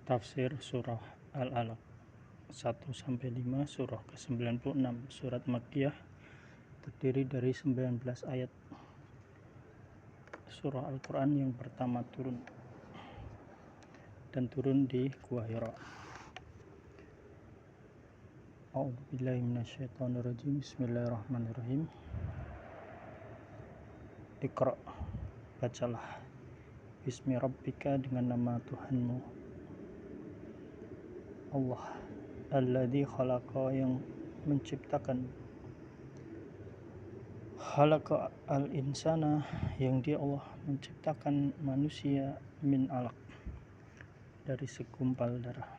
Tafsir Surah Al-Alaq 1-5, Surah ke-96, Surat Makkiyah, terdiri dari 19 ayat. Surah Al-Quran yang pertama turun dan turun di Gua Hira. A'udzubillahi minasyaitonirrajim. Bismillahirrahmanirrahim. Iqra, bacalah, bismi rabbika, dengan nama Tuhanmu, Allah, alladzi khalaqa, yang menciptakan, khalaqa al-insana, yang dia Allah menciptakan manusia, min alaq, dari segumpal darah.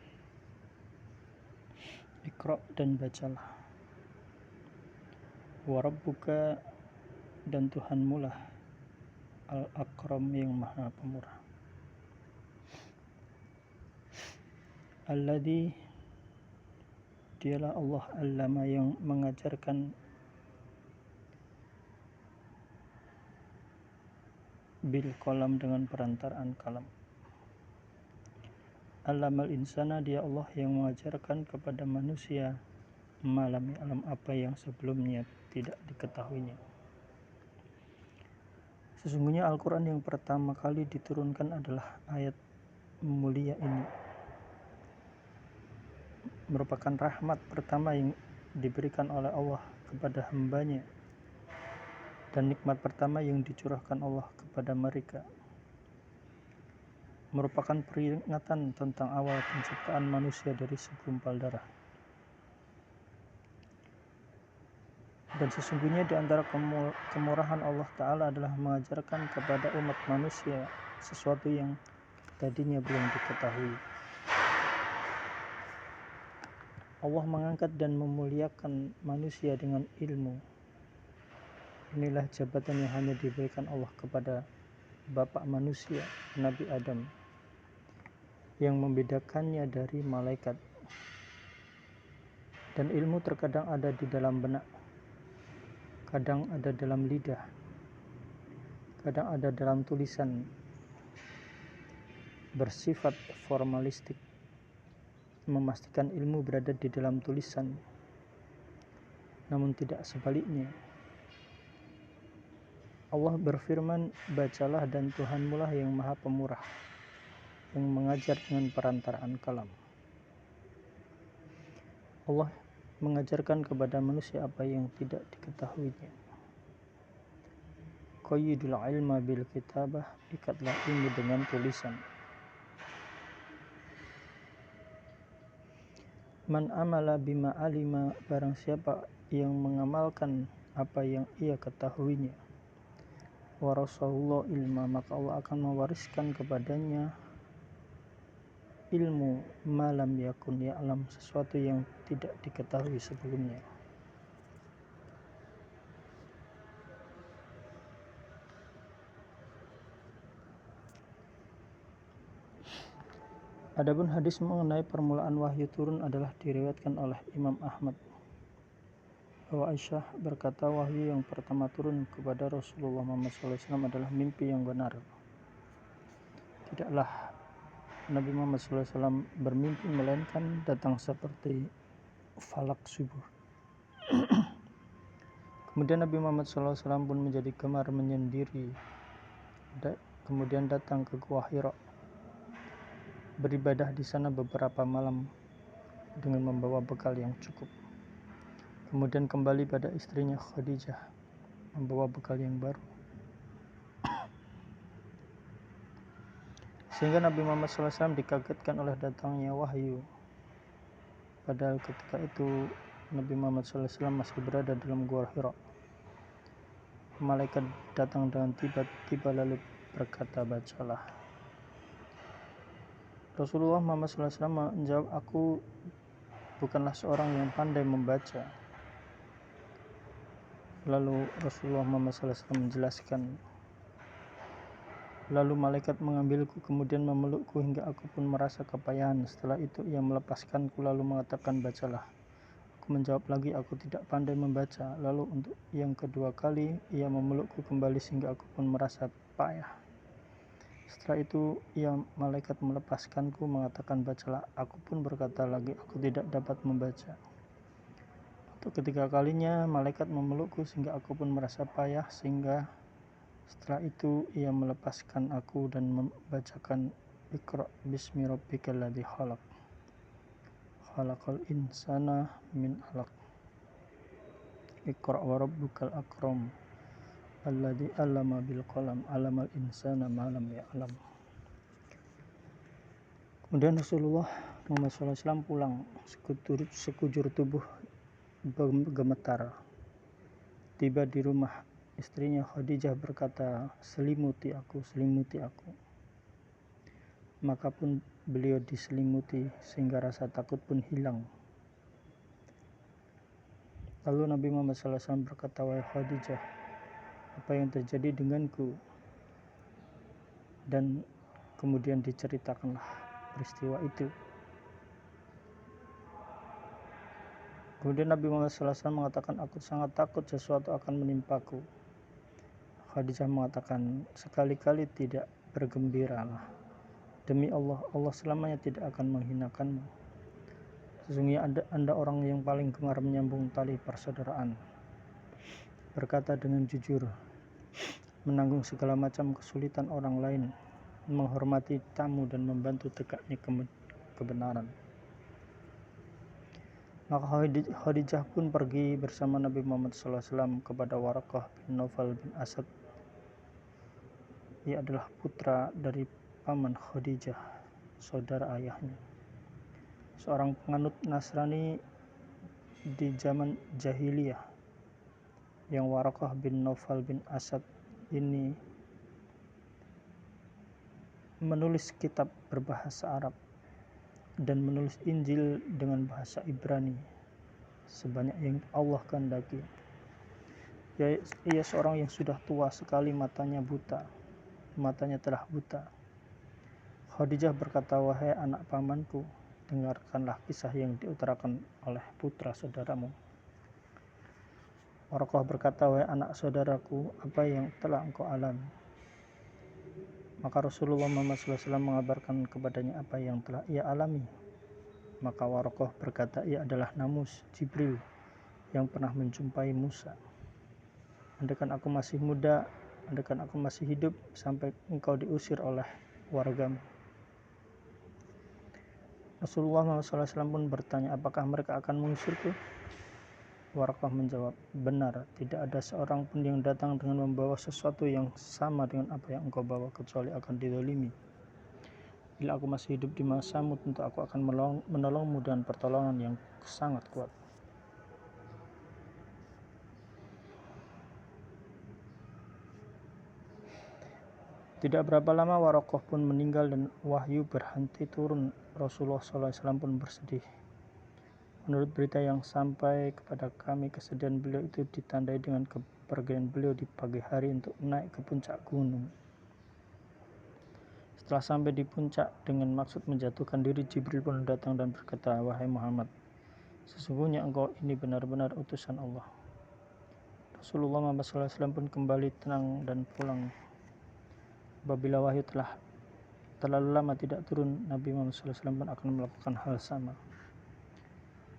Iqra, dan bacalah, wa rabbuka, dan Tuhanmu lah, al-akram, yang maha pemurah. Alladzi, dialah Allah, allama, yang mengajarkan, bil qalam, dengan perantaraan kalam. Allamal insana, dia Allah yang mengajarkan kepada manusia, malam alam, apa yang sebelumnya tidak diketahuinya. Sesungguhnya Al-Quran yang pertama kali diturunkan adalah ayat mulia ini, merupakan rahmat pertama yang diberikan oleh Allah kepada hambanya, dan nikmat pertama yang dicurahkan Allah kepada mereka, merupakan peringatan tentang awal penciptaan manusia dari segumpal darah. Dan sesungguhnya di antara kemurahan Allah Ta'ala adalah mengajarkan kepada umat manusia sesuatu yang tadinya belum diketahui. Allah mengangkat dan memuliakan manusia dengan ilmu. Inilah jabatan yang hanya diberikan Allah kepada Bapak manusia, Nabi Adam, yang membedakannya dari malaikat. Dan ilmu terkadang ada di dalam benak, kadang ada dalam lidah, kadang ada dalam tulisan, bersifat formalistik, memastikan ilmu berada di dalam tulisan, namun tidak sebaliknya. Allah berfirman, bacalah, dan Tuhanmu lah yang maha pemurah, yang mengajar dengan perantaraan kalam. Allah mengajarkan kepada manusia apa yang tidak diketahuinya. Qayyidul ilma bil kitabah, ikatlah ilmu dengan tulisan. Man amala bima alima, barang siapa yang mengamalkan apa yang ia ketahuinya, warasallahu ilma, maka Allah akan mewariskan kepadanya ilmu, malam yakun ya'lam, sesuatu yang tidak diketahui sebelumnya. Adapun hadis mengenai permulaan wahyu turun adalah diriwayatkan oleh Imam Ahmad bahwa Aisyah berkata, wahyu yang pertama turun kepada Rasulullah Muhammad SAW adalah mimpi yang benar. Tidaklah Nabi Muhammad SAW bermimpi, melainkan datang seperti falak subuh. Kemudian Nabi Muhammad SAW pun menjadi gemar menyendiri, kemudian datang ke Gua Hira, beribadah di sana beberapa malam dengan membawa bekal yang cukup. Kemudian kembali pada istrinya Khadijah, membawa bekal yang baru. Sehingga Nabi Muhammad SAW dikagetkan oleh datangnya wahyu. Padahal ketika itu Nabi Muhammad SAW masih berada dalam Gua Hira. Malaikat datang dengan tiba-tiba lalu berkata, bacalah. Rasulullah Muhammad SAW menjawab, aku bukanlah seorang yang pandai membaca. Lalu Rasulullah Muhammad SAW menjelaskan, lalu malaikat mengambilku kemudian memelukku hingga aku pun merasa kepayahan. Setelah itu ia melepaskanku lalu mengatakan, bacalah. Aku menjawab lagi, aku tidak pandai membaca. Lalu untuk yang kedua kali ia memelukku kembali sehingga aku pun merasa payah. Setelah itu malaikat melepaskanku mengatakan, bacalah. Aku pun berkata lagi, aku tidak dapat membaca. Untuk ketiga kalinya malaikat memelukku sehingga aku pun merasa payah, sehingga setelah itu ia melepaskan aku dan membacakan, Iqra bismi rabbikal ladzi khalaq, khalaqal insana min 'alaq, Iqra wa rabbukal akram, alladzi 'allama bil qalam, 'allamal insana ma lam ya'lam. Kemudian Rasulullah Muhammad SAW pulang, sekujur tubuh gemetar. Tiba di rumah, istrinya Khadijah berkata, selimuti aku, selimuti aku. Maka pun beliau diselimuti sehingga rasa takut pun hilang. Lalu Nabi Muhammad SAW berkata, wahai Khadijah, apa yang terjadi denganku? Dan kemudian diceritakanlah peristiwa itu. Kemudian Nabi Muhammad SAW mengatakan, aku sangat takut sesuatu akan menimpaku. Khadijah mengatakan, sekali-kali tidak bergembiralah. Demi Allah, Allah selamanya tidak akan menghinakanmu. Sesungguhnya Anda orang yang paling gemar menyambung tali persaudaraan. Berkata dengan jujur, menanggung segala macam kesulitan orang lain, menghormati tamu dan membantu tegaknya kebenaran. Maka Khadijah pun pergi bersama Nabi Muhammad SAW kepada Waraqah bin Naufal bin Asad. Ia adalah putra dari paman Khadijah, saudara ayahnya, seorang penganut Nasrani di zaman jahiliyah, yang Waraqah bin Naufal bin Asad ini menulis kitab berbahasa Arab dan menulis Injil dengan bahasa Ibrani sebanyak yang Allah kehendaki. Ia seorang yang sudah tua sekali, matanya telah buta. Khadijah berkata, wahai anak pamanku, dengarkanlah kisah yang diutarakan oleh putra saudaramu. Waraqah berkata, wahai anak saudaraku, apa yang telah engkau alami? Maka Rasulullah Muhammad SAW mengabarkan kepadanya apa yang telah ia alami. Maka Waraqah berkata, ia adalah Namus Jibril yang pernah menjumpai Musa. Andaikan aku masih muda, andaikan aku masih hidup sampai engkau diusir oleh wargamu. Rasulullah Muhammad SAW pun bertanya, apakah mereka akan mengusirku? Waraqah menjawab, benar, tidak ada seorang pun yang datang dengan membawa sesuatu yang sama dengan apa yang engkau bawa, kecuali akan dizalimi. Bila aku masih hidup di masamu, tentu aku akan menolongmu dengan pertolongan yang sangat kuat. Tidak berapa lama Waraqah pun meninggal dan wahyu berhenti turun. Rasulullah SAW pun bersedih. Menurut berita yang sampai kepada kami, kesedihan beliau itu ditandai dengan kepergian beliau di pagi hari untuk naik ke puncak gunung. Setelah sampai di puncak dengan maksud menjatuhkan diri, Jibril pun datang dan berkata, wahai Muhammad, sesungguhnya engkau ini benar-benar utusan Allah. Rasulullah Muhammad SAW pun kembali tenang dan pulang. Apabila wahyu telah terlalu lama tidak turun, Nabi Muhammad SAW pun akan melakukan hal sama.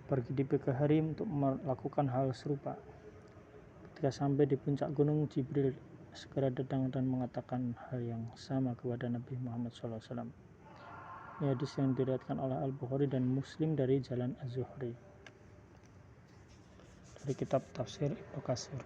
Pergi di pagi hari untuk melakukan hal serupa. Ketika sampai di puncak gunung, Jibril segera datang dan mengatakan hal yang sama kepada Nabi Muhammad SAW. Ini hadis yang diriwayatkan oleh Al-Bukhari dan Muslim dari jalan Az-Zuhri, dari kitab Tafsir Ibnu Katsir.